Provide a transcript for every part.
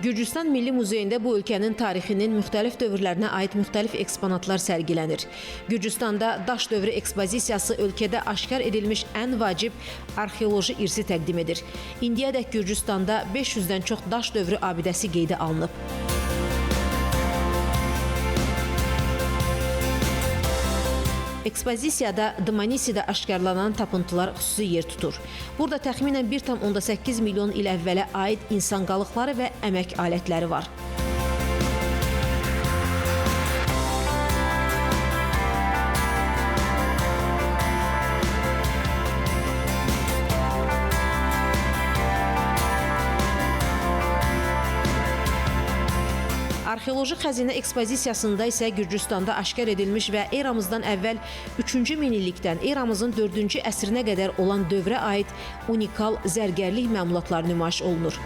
Gürcüstan Milli Muzeyində bu ölkənin tarixinin müxtəlif dövrlərinə aid müxtəlif eksponatlar sərgilənir. Gürcüstanda daş dövrü ekspozisiyası ölkədə aşkar edilmiş ən vacib arxeoloji irsi təqdim edir. İndiyədək Gürcüstanda 500-dən çox daş dövrü abidəsi qeydə alınıb. Ekspozisiyada Dmanisidə aşkarlanan tapıntılar xüsusi yer tutur. Burada təxminən 1,8 milyon il əvvələ aid insan qalıqları və əmək alətləri var. Arxeoloji xəzinə ekspozisiyasında isə Gürcüstanda aşkar edilmiş və eramızdan əvvəl 3-cü minillikdən eramızın 4-cü əsrinə qədər olan dövrə aid unikal zərgərlik məmulatları nümayiş olunur.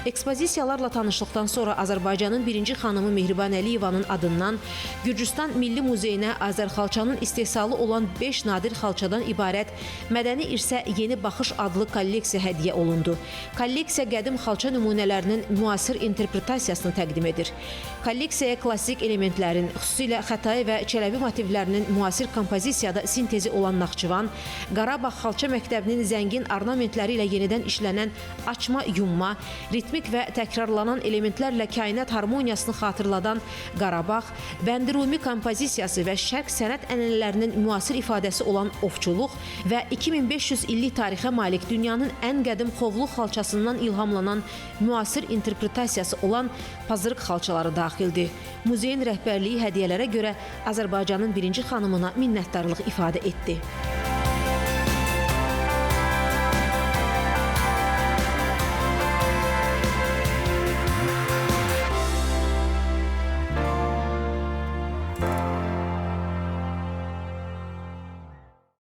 Ekspozisiyalarla tanışlıqdan sonra Azərbaycanın birinci xanımı Mehriban Əliyevanın adından Gürcüstan Milli Muzeyinə Azərxalçanın istehsalı olan 5 nadir xalçadan ibarət Mədəni İrsə Yeni Baxış adlı kolleksiya hədiyyə olundu. Kolleksiya qədim xalça nümunələrinin müasir interpretasiyasını təqdim edir. Kolleksiyaya klassik elementlərin, xüsusilə Xətai və Çələbi motivlərinin müasir kompozisiyada sintezi olan Naxçıvan, Qarabağ Xalça Məktəbinin zəngin ornamentləri ilə yenidən işlənən açma, yumma, ritmik və təkrarlanan elementlərlə kainat harmoniyasını xatırladan Qarabağ, Bəndirumi kompozisiyası və şərq sənət ənənələrinin müasir ifadəsi olan ovçuluq və 2500 illik tarixə malik dünyanın ən qədim xovlu xalçasından ilhamlanan müasir interpretasiyası olan Pazırıq xalçaları daxildir. Muzeyin rəhbərliyi hədiyyələrə görə Azərbaycanın birinci xanımına minnətdarlıq ifadə etdi.